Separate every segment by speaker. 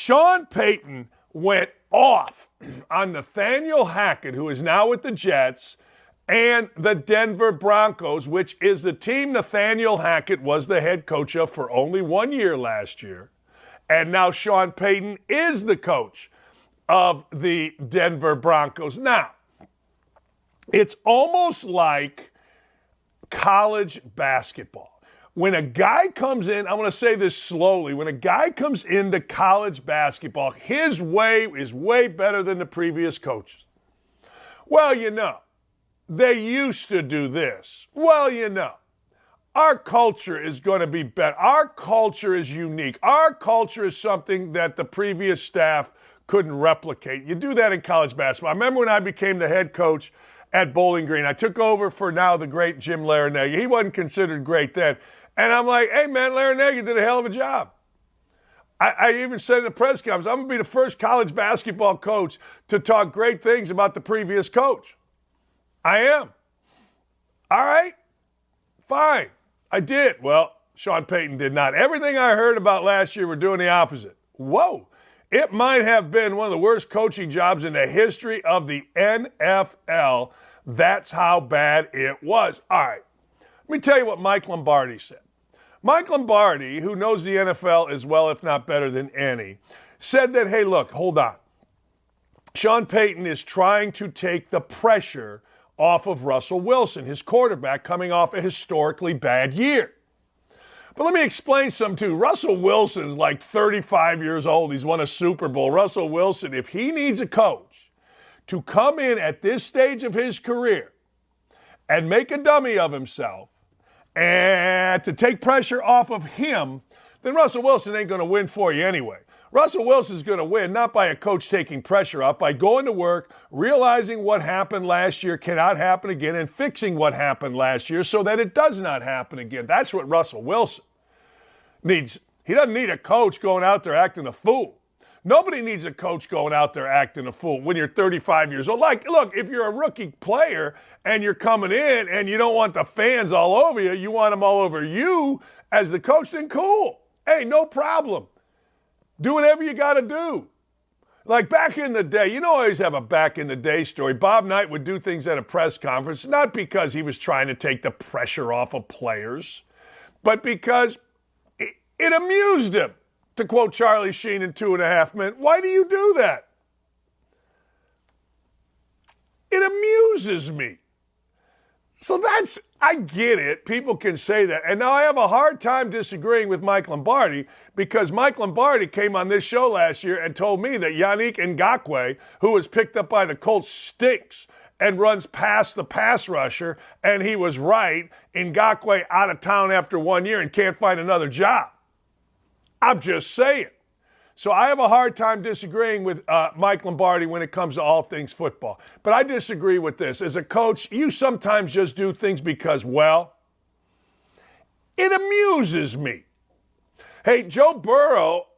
Speaker 1: Sean Payton went off on Nathaniel Hackett, who is now with the Jets, and the Denver Broncos, which is the team Nathaniel Hackett was the head coach of for only 1 year last year. And now Sean Payton is the coach of the Denver Broncos. Now, it's almost like college basketball. When a guy comes in, I'm going to say this slowly, when a guy comes into college basketball, his way is way better than the previous coaches. Well, they used to do this. Well, our culture is going to be better. Our culture is unique. Our culture is something that the previous staff couldn't replicate. You do that in college basketball. I remember when I became the head coach at Bowling Green. I took over for now the great Jim Larranaga. He wasn't considered great then. And I'm like, hey, man, Larranaga did a hell of a job. I even said in the press conference, I'm going to be the first college basketball coach to talk great things about the previous coach. I am. All right, fine. I did. Well, Sean Payton did not. Everything I heard about last year, we're doing the opposite. Whoa. It might have been one of the worst coaching jobs in the history of the NFL. That's how bad it was. All right. Let me tell you what Mike Lombardi said. Mike Lombardi, who knows the NFL as well, if not better than any, said that, hey, look, hold on. Sean Payton is trying to take the pressure off of Russell Wilson, his quarterback, coming off a historically bad year. But let me explain something, too. Russell Wilson's like 35 years old. He's won a Super Bowl. Russell Wilson, if he needs a coach to come in at this stage of his career and make a dummy of himself and to take pressure off of him, then Russell Wilson ain't going to win for you anyway. Russell Wilson's going to win not by a coach taking pressure off, by going to work, realizing what happened last year cannot happen again, and fixing what happened last year so that it does not happen again. That's what Russell Wilson needs. He doesn't need a coach going out there acting a fool. Nobody needs a coach going out there acting a fool when you're 35 years old. Like, look, if you're a rookie player and you're coming in and you don't want the fans all over you, you want them all over you as the coach, then cool. Hey, no problem. Do whatever you got to do. Like back in the day, I always have a back in the day story. Bob Knight would do things at a press conference, not because he was trying to take the pressure off of players, but because it amused him. To quote Charlie Sheen in 2.5 Men, why do you do that? It amuses me. So I get it. People can say that. And now I have a hard time disagreeing with Mike Lombardi because Mike Lombardi came on this show last year and told me that Yannick Ngakoue, who was picked up by the Colts, stinks and runs past the pass rusher. And he was right. Ngakoue out of town after 1 year and can't find another job. I'm just saying. So I have a hard time disagreeing with Mike Lombardi when it comes to all things football. But I disagree with this. As a coach, you sometimes just do things because, well, it amuses me. Hey, Joe Burrow,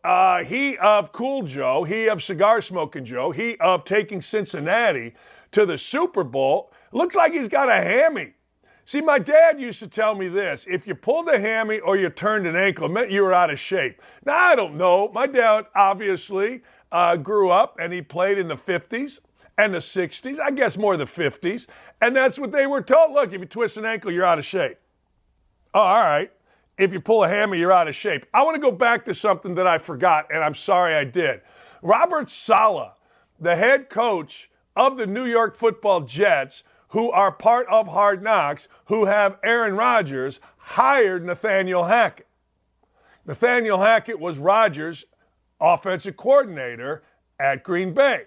Speaker 1: he of Cool Joe, he of Cigar Smoking Joe, he of taking Cincinnati to the Super Bowl, looks like he's got a hammy. See, my dad used to tell me this. If you pulled a hammy or you turned an ankle, it meant you were out of shape. Now, I don't know. My dad obviously grew up and he played in the 50s and the 60s. I guess more the 50s. And that's what they were told. Look, if you twist an ankle, you're out of shape. Oh, all right. If you pull a hammy, you're out of shape. I want to go back to something that I forgot, and I'm sorry I did. Robert Saleh, the head coach of the New York Football Jets, who are part of Hard Knocks, who have Aaron Rodgers, hired Nathaniel Hackett. Nathaniel Hackett was Rodgers' offensive coordinator at Green Bay.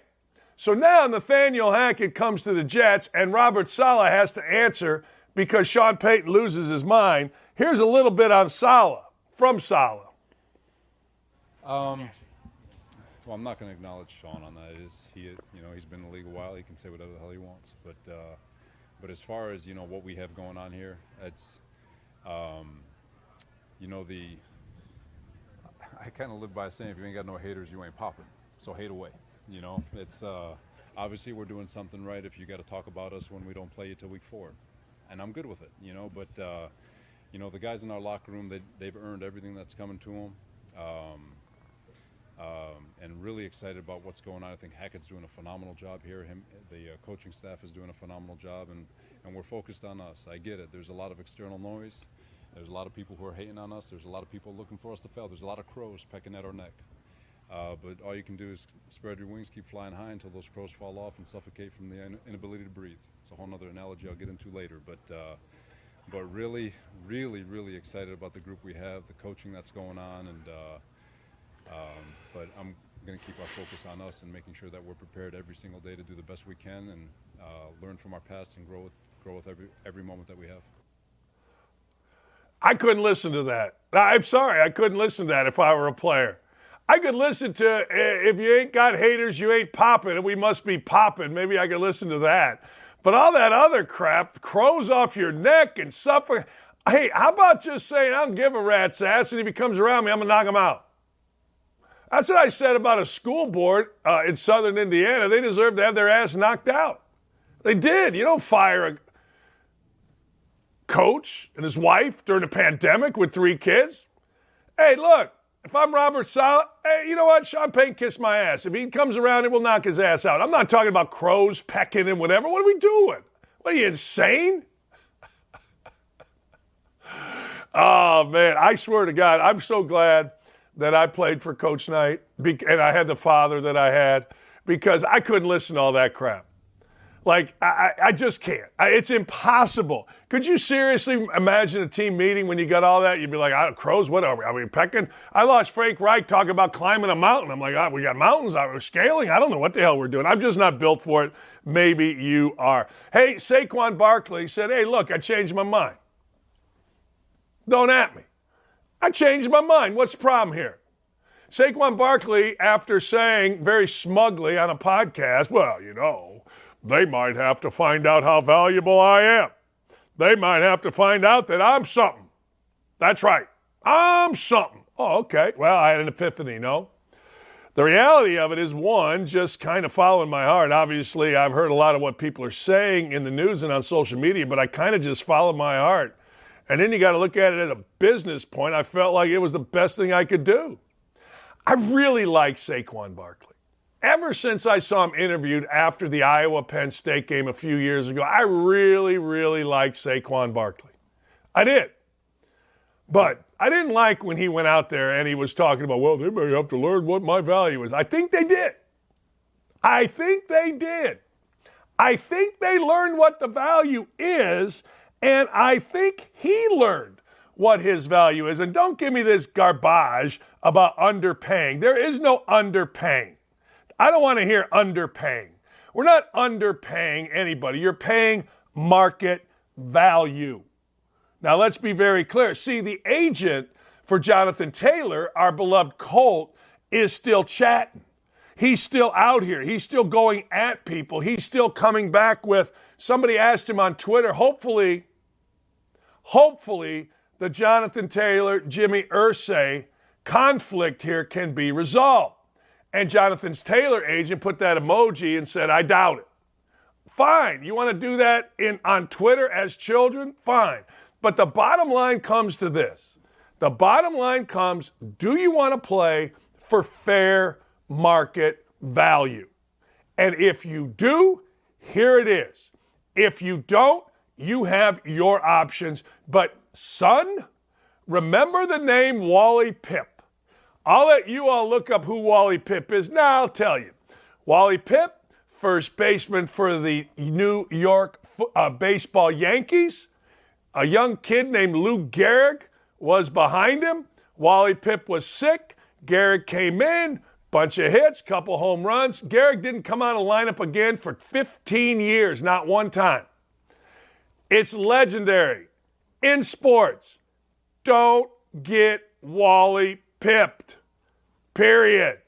Speaker 1: So now Nathaniel Hackett comes to the Jets, and Robert Saleh has to answer because Sean Payton loses his mind. Here's a little bit on Saleh, from Saleh.
Speaker 2: Well, I'm not going to acknowledge Sean on that. He's been in the league a while. He can say whatever the hell he wants. But as far as, what we have going on here, it's, I kind of live by saying if you ain't got no haters, you ain't popping. So hate away. It's obviously we're doing something right if you got to talk about us when we don't play you till week 4. And I'm good with it, But, the guys in our locker room, they've earned everything that's coming to them. and really excited about what's going on. I think Hackett's doing a phenomenal job here. The coaching staff is doing a phenomenal job, and we're focused on us. I get it. There's a lot of external noise. There's a lot of people who are hating on us. There's a lot of people looking for us to fail. There's a lot of crows pecking at our neck. But all you can do is spread your wings, keep flying high until those crows fall off and suffocate from the inability to breathe. It's a whole other analogy I'll get into later. But really, really, really excited about the group we have, the coaching that's going on, but I'm going to keep our focus on us and making sure that we're prepared every single day to do the best we can and learn from our past and grow with every moment that we have.
Speaker 1: I couldn't listen to that. I'm sorry, I couldn't listen to that if I were a player. I could listen to, if you ain't got haters, you ain't popping, and we must be popping. Maybe I could listen to that. But all that other crap, crows off your neck and suffer. Hey, how about just saying, I don't give a rat's ass, and if he comes around me, I'm going to knock him out. That's what I said about a school board in southern Indiana. They deserve to have their ass knocked out. They did. You don't fire a coach and his wife during a pandemic with 3 kids. Hey, look, if I'm Robert Saleh, hey, you know what? Sean Payton kissed my ass. If he comes around, it will knock his ass out. I'm not talking about crows pecking and whatever. What are we doing? What, are you insane? Oh, man, I swear to God, I'm so glad that I played for Coach Knight and I had the father that I had because I couldn't listen to all that crap. Like, I just can't. It's impossible. Could you seriously imagine a team meeting when you got all that? You'd be like, crows, what are we? Are we pecking? I lost Frank Reich talking about climbing a mountain. I'm like, we got mountains. We're scaling. I don't know what the hell we're doing. I'm just not built for it. Maybe you are. Hey, Saquon Barkley said, hey, look, I changed my mind. Don't at me. I changed my mind. What's the problem here? Saquon Barkley, after saying very smugly on a podcast, well, you know, they might have to find out how valuable I am. They might have to find out that I'm something. That's right. I'm something. Oh, okay. Well, I had an epiphany, no? The reality of it is, one, just kind of following my heart. Obviously, I've heard a lot of what people are saying in the news and on social media, but I kind of just followed my heart. And then you got to look at it as a business point. I felt like it was the best thing I could do. I really like Saquon Barkley. Ever since I saw him interviewed after the Iowa-Penn State game a few years ago, I really, really liked Saquon Barkley. I did. But I didn't like when he went out there and he was talking about, well, they may have to learn what my value is. I think they did. I think they learned what the value is, and I think he learned what his value is. And don't give me this garbage about underpaying. There is no underpaying. I don't want to hear underpaying. We're not underpaying anybody. You're paying market value. Now, let's be very clear. See, the agent for Jonathan Taylor, our beloved Colt, is still chatting. He's still out here. He's still going at people. He's still coming back with, somebody asked him on Twitter, hopefully, the Jonathan Taylor, Jimmy Irsay conflict here can be resolved. And Jonathan's Taylor agent put that emoji and said, I doubt it. Fine. You want to do that on Twitter as children? Fine. But the bottom line comes to this. The bottom line comes, do you want to play for fair market value? And if you do, here it is. If you don't, you have your options. But son, remember the name Wally Pipp. I'll let you all look up who Wally Pipp is. Now I'll tell you. Wally Pipp, first baseman for the New York baseball Yankees. A young kid named Lou Gehrig was behind him. Wally Pipp was sick. Gehrig came in, bunch of hits, couple home runs. Gehrig didn't come out of lineup again for 15 years, not one time. It's legendary. In sports, don't get Wally pipped. Period.